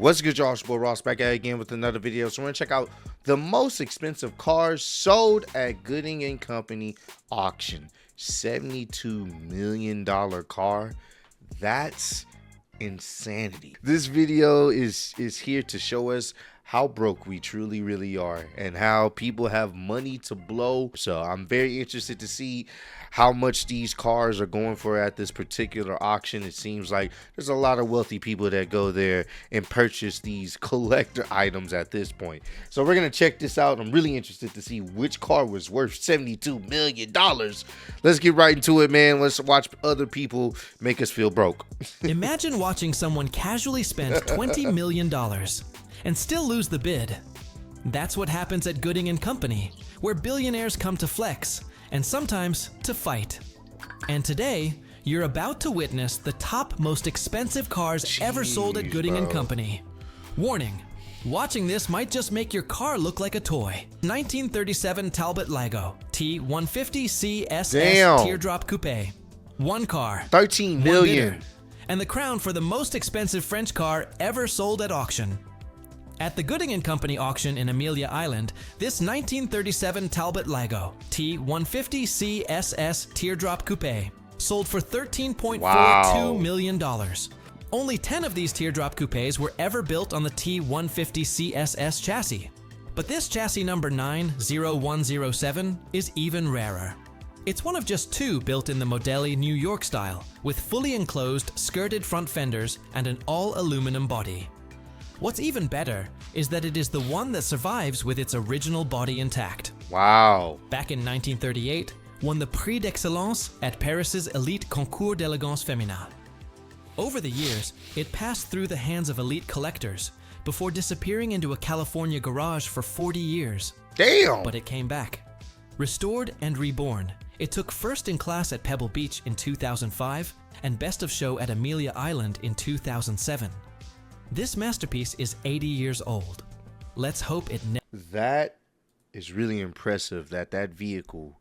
What's good, y'all? It's your boy Ross back at it again with another video. So we're gonna check out the most expensive cars sold at Gooding and Company auction. $72 million car. That's insanity. This video is here to show us how broke we truly really are and how people have money to blow. So I'm very interested to see how much these cars are going for at this particular auction. It seems like there's a lot of wealthy people that go there and purchase these collector items at this point. So we're gonna check this out. I'm really interested to see which car was worth $72 million. Let's get right into it, man. Let's watch other people make us feel broke. Imagine watching someone casually spend $20 million and still lose the bid. That's what happens at Gooding and Company, where billionaires come to flex and sometimes to fight. And today, you're about to witness the top most expensive cars ever sold at Gooding and Company. Warning, watching this might just make your car look like a toy. 1937 Talbot Lago T150 CSS Teardrop Coupe. One car. $13 million. Bidder, and the crown for the most expensive French car ever sold at auction. At the Gooding and Company auction in Amelia Island, this 1937 Talbot Lago T150 CSS Teardrop Coupe sold for $13.42 million. Only 10 of these teardrop coupes were ever built on the T150 CSS chassis. But this chassis number 90107 is even rarer. It's one of just two built in the Modelli New York style, with fully enclosed skirted front fenders and an all-aluminum body. What's even better is that it is the one that survives with its original body intact. Wow. Back in 1938, won the Prix d'Excellence at Paris's elite Concours d'Elegance Féminin. Over the years, it passed through the hands of elite collectors before disappearing into a California garage for 40 years. Damn! But it came back. Restored and reborn, it took first in class at Pebble Beach in 2005 and best of show at Amelia Island in 2007. This masterpiece is 80 years old. Let's hope it That is really impressive that that vehicle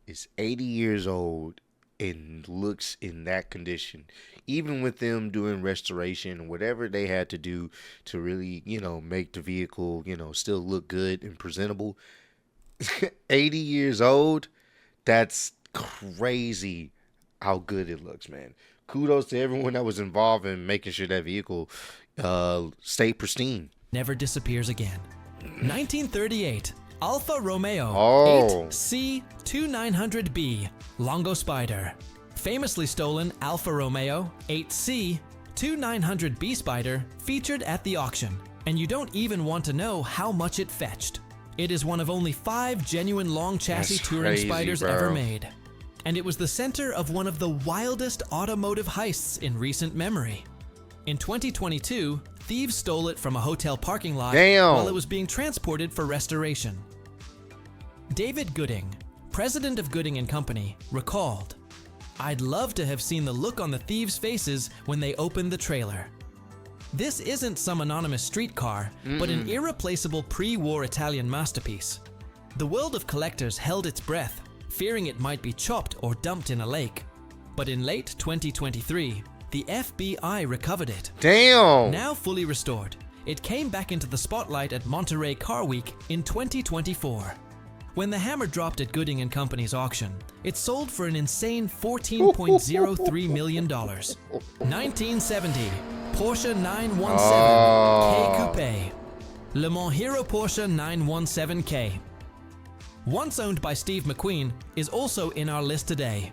is 80 years old and looks in that condition. Even with them doing restoration, whatever they had to do to really, make the vehicle, still look good and presentable. 80 years old, that's crazy how good it looks, man. Kudos to everyone that was involved in making sure that vehicle stay pristine. never disappears again. 1938, Alfa Romeo 8C2900B Longo Spider. Famously stolen Alfa Romeo 8C2900B Spider featured at the auction, and you don't even want to know how much it fetched. It is one of only 5 genuine long chassis touring spiders ever made. And it was the center of one of the wildest automotive heists in recent memory. In 2022, thieves stole it from a hotel parking lot while it was being transported for restoration. David Gooding, president of Gooding and Company, recalled, "I'd love to have seen the look on the thieves' faces when they opened the trailer. This isn't some anonymous street car, but an irreplaceable pre-war Italian masterpiece. The world of collectors held its breath, fearing it might be chopped or dumped in a lake. But in late 2023, the FBI recovered it. Damn! Now fully restored, it came back into the spotlight at Monterey Car Week in 2024. When the hammer dropped at Gooding and Company's auction, it sold for an insane $14.03 million. 1970, Porsche 917K Coupe. Le Mans Hero Porsche 917K. Once owned by Steve McQueen, is also in our list today.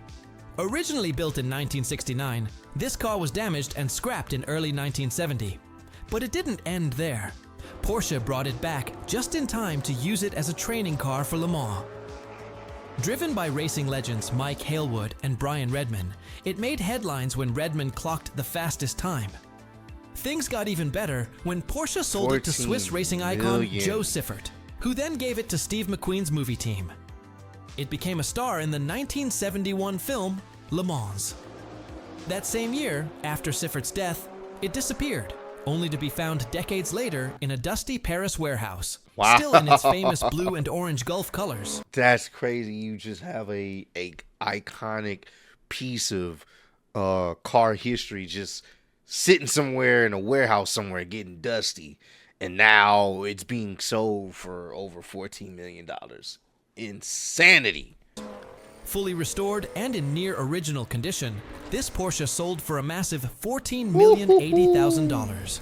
Originally built in 1969, this car was damaged and scrapped in early 1970. But it didn't end there. Porsche brought it back just in time to use it as a training car for Le Mans. Driven by racing legends Mike Halewood and Brian Redman, it made headlines when Redman clocked the fastest time. Things got even better when Porsche sold it to Swiss racing icon Joe Siffert, who then gave it to Steve McQueen's movie team. It became a star in the 1971 film Le Mans. That same year, after Siffert's death, it disappeared, only to be found decades later in a dusty Paris warehouse, still in its famous blue and orange Gulf colors. That's crazy. You just have a iconic piece of car history just sitting somewhere in a warehouse somewhere getting dusty, and now it's being sold for over $14 million. Insanity. Fully restored and in near original condition, this Porsche sold for a massive $14,080,000.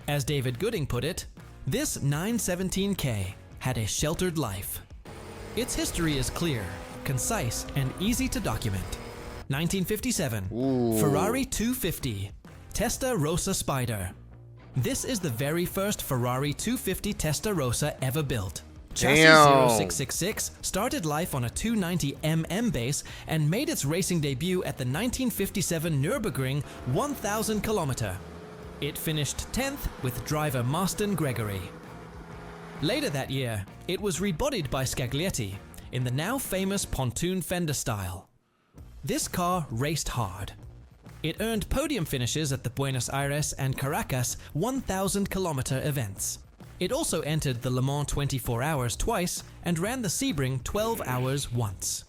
As David Gooding put it, this 917K had a sheltered life. Its history is clear, concise, and easy to document. 1957, Ferrari 250, Testa Rosa Spider. This is the very first Ferrari 250 Testa Rosa ever built. Chassis 0666 started life on a 290mm base and made its racing debut at the 1957 Nürburgring 1000 km. It finished 10th with driver Marston Gregory. Later that year, it was rebodied by Scaglietti in the now famous pontoon fender style. This car raced hard. It earned podium finishes at the Buenos Aires and Caracas 1000 km events. It also entered the Le Mans 24 Hours twice and ran the Sebring 12 Hours once.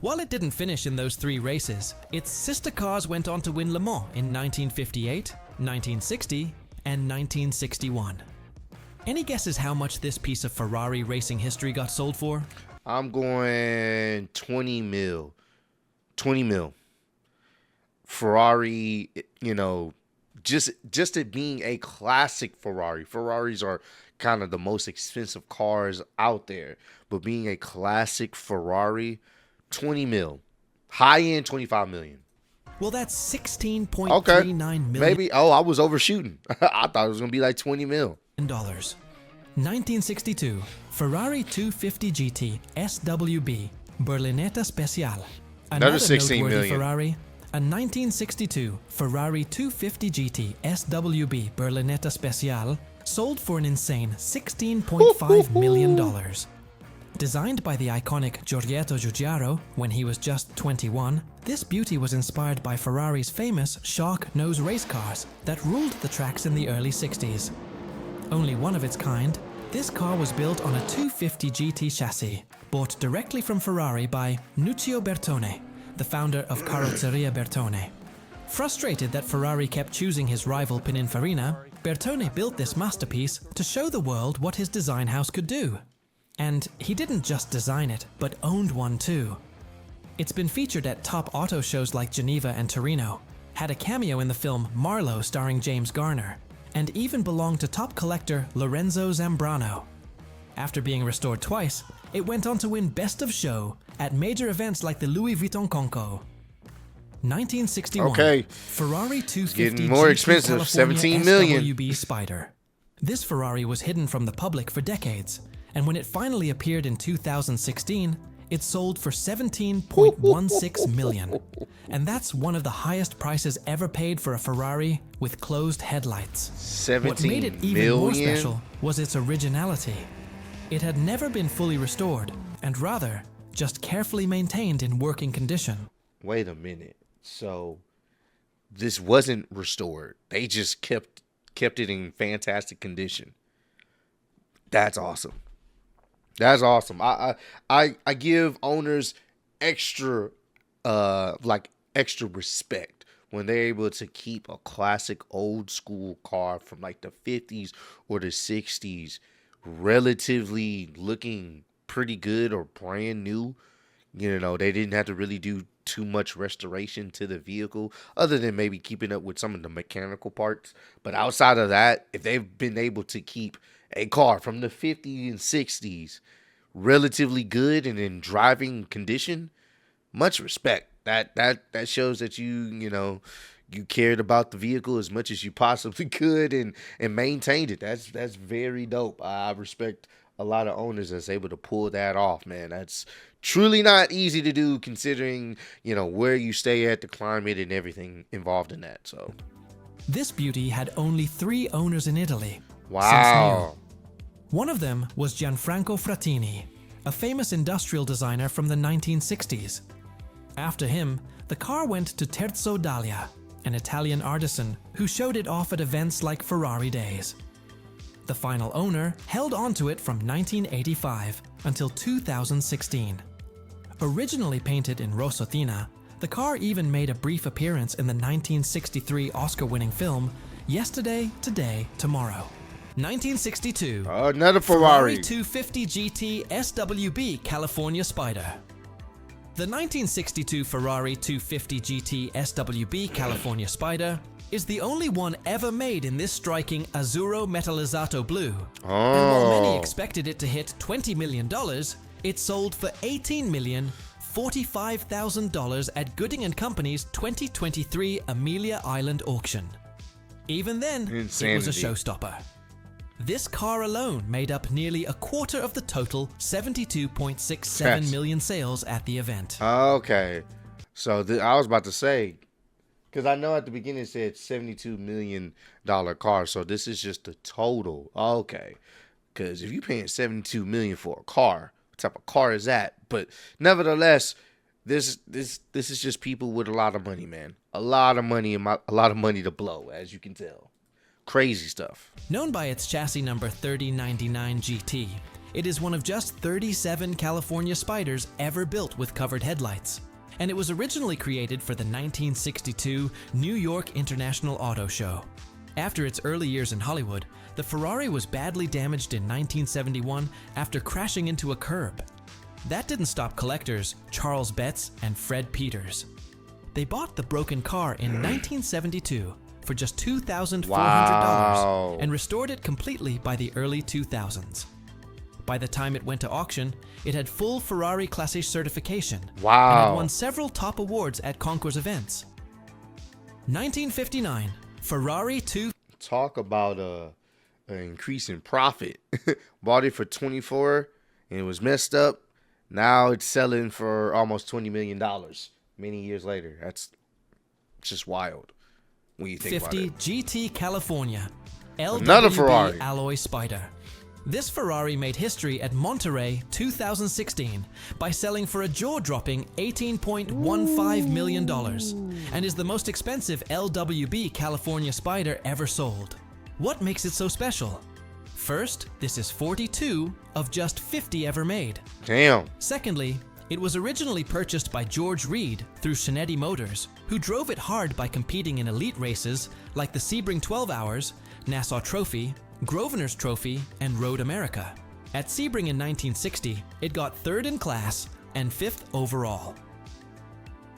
While it didn't finish in those 3 races, its sister cars went on to win Le Mans in 1958, 1960, and 1961. Any guesses how much this piece of Ferrari racing history got sold for? I'm going 20 mil. 20 mil. Ferrari, you know, just it being a classic Ferrari. Ferraris are kind of the most expensive cars out there, but being a classic Ferrari, 20 mil. High end, 25 million. Well, that's 16.39 million. Maybe. Oh, I was overshooting. I thought it was going to be like 20 mil. 1962, Ferrari 250 GT SWB Berlinetta Special. Another 16 noteworthy million. Ferrari, a 1962 Ferrari 250 GT SWB Berlinetta Special sold for an insane $16.5 million. Designed by the iconic Giorgetto Giugiaro when he was just 21, this beauty was inspired by Ferrari's famous shark nose race cars that ruled the tracks in the early 60s. Only one of its kind, this car was built on a 250 GT chassis, bought directly from Ferrari by Nuccio Bertone, the founder of Carrozzeria Bertone. Frustrated that Ferrari kept choosing his rival Pininfarina, Bertone built this masterpiece to show the world what his design house could do. And he didn't just design it, but owned one too. It's been featured at top auto shows like Geneva and Torino, had a cameo in the film Marlowe starring James Garner, and even belonged to top collector Lorenzo Zambrano. After being restored twice, it went on to win Best of Show at major events like the Louis Vuitton Concours. 1961, Okay. Ferrari 250 Getting more GT expensive, California 17 million. SWB Spider. This Ferrari was hidden from the public for decades, and when it finally appeared in 2016, it sold for $17.16 million. And that's one of the highest prices ever paid for a Ferrari with closed headlights. 17 What made it even million? more special was its originality. It had never been fully restored, and rather, just carefully maintained in working condition. Wait a minute. So this wasn't restored. They just kept it in fantastic condition. That's awesome. That's awesome. I give owners extra extra respect when they're able to keep a classic old school car from like the 50s or the 60s relatively looking pretty good or brand new. You know, they didn't have to really do too much restoration to the vehicle other than maybe keeping up with some of the mechanical parts. But outside of that, if they've been able to keep a car from the 50s and 60s relatively good and in driving condition, much respect. That shows that you cared about the vehicle as much as you possibly could and maintained it. That's very dope. I respect a lot of owners that's able to pull that off, man. That's truly not easy to do considering, where you stay at, the climate and everything involved in that. So this beauty had only 3 owners in Italy. wow. One of them was Gianfranco Frattini, a famous industrial designer from the 1960s. After him, the car went to Terzo Dalia, an Italian artisan who showed it off at events like Ferrari Days. The final owner held onto it from 1985 until 2016. Originally painted in Rosotina, The car even made a brief appearance in the 1963 Oscar-winning film Yesterday, Today, Tomorrow. 1962. Another Ferrari. 250 GT SWB California Spider. The 1962 Ferrari 250 GT SWB California Spider is the only one ever made in this striking Azzurro Metallizzato blue. And while many expected it to hit $20 million, it sold for $18,045,000 at Gooding & Company's 2023 Amelia Island auction. Even then, Insanity. It was a showstopper. This car alone made up nearly a quarter of the total 72.67 million sales at the event. Okay. So I was about to say, because I know at the beginning it said $72 million car. So this is just the total. Okay. Because if you're paying $72 million for a car, what type of car is that? But nevertheless, this is just people with a lot of money, man. A lot of money and a lot of money to blow, as you can tell. Crazy stuff. Known by its chassis number 3099 GT, it is one of just 37 California Spiders ever built with covered headlights. And it was originally created for the 1962 New York International Auto Show. After its early years in Hollywood, the Ferrari was badly damaged in 1971 after crashing into a curb. That didn't stop collectors Charles Betts and Fred Peters. They bought the broken car in 1972 for just $2,400 and restored it completely by the early 2000s. By the time it went to auction, it had full Ferrari Classic certification and had won several top awards at concours events. 1959, Ferrari 2. Talk about an increase in profit. Bought it for 24 and it was messed up. Now it's selling for almost $20 million many years later. That's just wild. When you think 50 about it. GT California Another Ferrari. LWB Alloy Spider. This Ferrari made history at Monterey 2016 by selling for a jaw-dropping $18.15 million and is the most expensive LWB California Spider ever sold. What makes it so special? First, this is 42 of just 50 ever made. Damn. Secondly, it was originally purchased by George Reed through Shinetti Motors, who drove it hard by competing in elite races like the Sebring 12 Hours, Nassau Trophy, Grosvenor's Trophy, and Road America. At Sebring in 1960, it got third in class and fifth overall.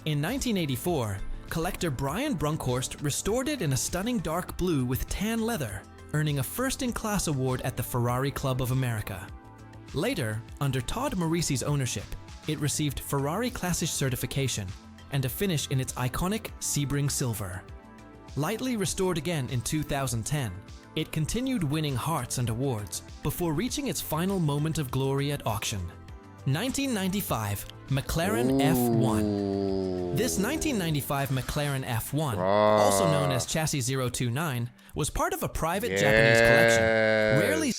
In 1984, collector Brian Brunkhorst restored it in a stunning dark blue with tan leather, earning a first-in-class award at the Ferrari Club of America. Later, under Todd Morisi's ownership, it received Ferrari Classic certification and a finish in its iconic Sebring silver. Lightly restored again in 2010, it continued winning hearts and awards before reaching its final moment of glory at auction. 1995 McLaren F1. This 1995 McLaren F1, also known as Chassis 029, was part of a private Japanese collection. Rarely.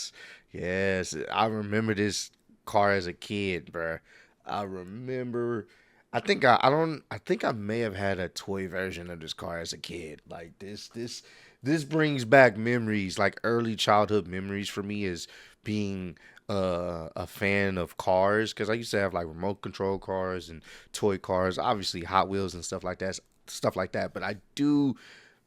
Yes, I remember this car as a kid, bruh. I remember. I think I may have had a toy version of this car as a kid. Like this brings back memories, like early childhood memories for me, as being a fan of cars, because I used to have like remote control cars and toy cars, obviously Hot Wheels and stuff like that. But I do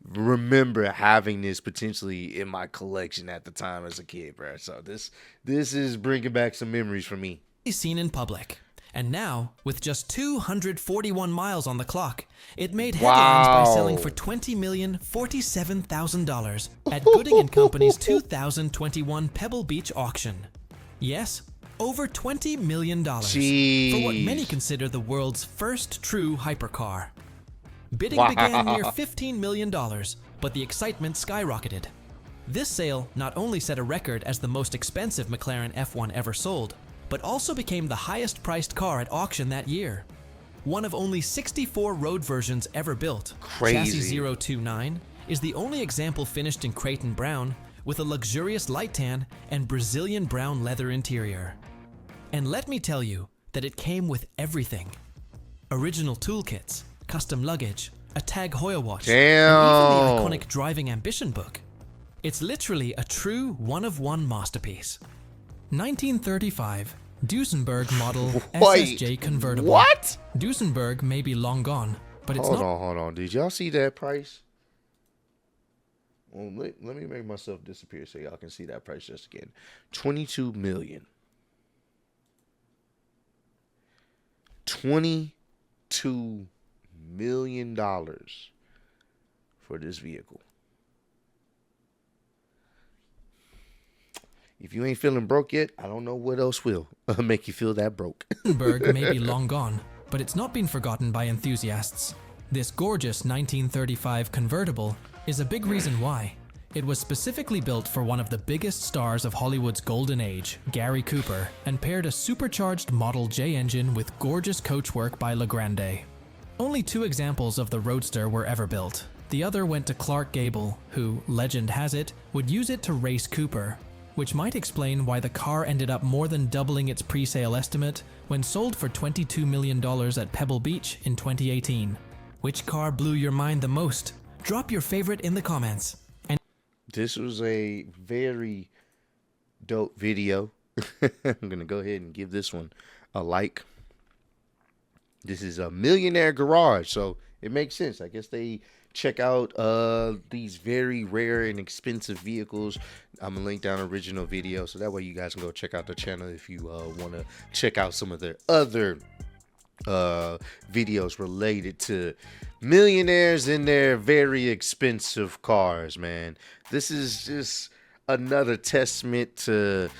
remember having this potentially in my collection at the time as a kid, bro. So this is bringing back some memories for me. Seen in public. And now, with just 241 miles on the clock, it made headlines by selling for $20,047,000 at Gooding & Company's 2021 Pebble Beach auction. Yes, over $20 million for what many consider the world's first true hypercar. Bidding began near $15 million, but the excitement skyrocketed. This sale not only set a record as the most expensive McLaren F1 ever sold, but also became the highest priced car at auction that year. One of only 64 road versions ever built, Chassis 029 is the only example finished in Creighton brown with a luxurious light tan and Brazilian brown leather interior. And let me tell you that it came with everything. Original toolkits, custom luggage, a Tag Heuer watch, and even the iconic Driving Ambition book. It's literally a true one-of-one masterpiece. 1935 Duesenberg model SSJ convertible. What? Duesenberg may be long gone, but it's not. Hold on. Did y'all see that price? Well, let me make myself disappear so y'all can see that price just again. $22 million. $22 million for this vehicle. If you ain't feeling broke yet, I don't know what else will make you feel that broke. Duesenberg may be long gone, but it's not been forgotten by enthusiasts. This gorgeous 1935 convertible is a big reason why. It was specifically built for one of the biggest stars of Hollywood's golden age, Gary Cooper, and paired a supercharged Model J engine with gorgeous coachwork by Legrande. Only 2 examples of the Roadster were ever built. The other went to Clark Gable, who, legend has it, would use it to race Cooper, which might explain why the car ended up more than doubling its pre-sale estimate when sold for $22 million at Pebble Beach in 2018. Which car blew your mind the most? Drop your favorite in the comments. And this was a very dope video. I'm going to go ahead and give this one a like. This is a Millionaire Garage, so it makes sense. I guess they check out these very rare and expensive vehicles. I'm gonna link down original video so that way you guys can go check out the channel if you want to check out some of their other videos related to millionaires in their very expensive cars. Man, this is just another testament to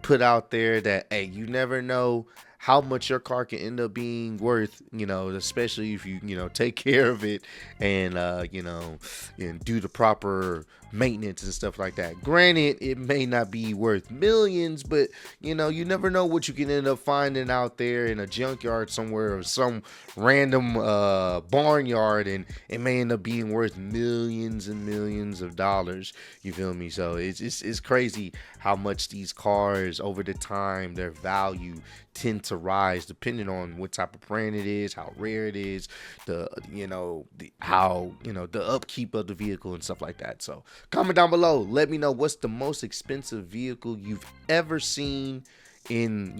put out there that, hey, you never know how much your car can end up being worth, you know, especially if you take care of it and and do the proper maintenance and stuff like that. Granted, it may not be worth millions, but you never know what you can end up finding out there in a junkyard somewhere or some random barnyard, and it may end up being worth millions and millions of dollars. You feel me? So it's crazy how much these cars over the time, their value tend to rise depending on what type of brand it is, how rare it is, the upkeep of the vehicle and stuff like that. So comment down below, let me know what's the most expensive vehicle you've ever seen in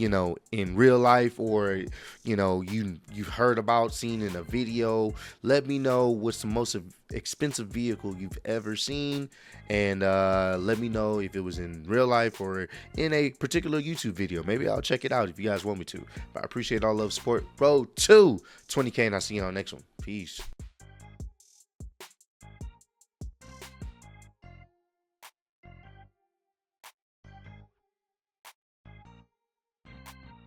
real life, or you've heard about, seen in a video. Let me know what's the most expensive vehicle you've ever seen, and let me know if it was in real life or in a particular YouTube video. Maybe I'll check it out if you guys want me to. But I appreciate all love, support. Road to 20K, and I'll see you on the next one. Peace.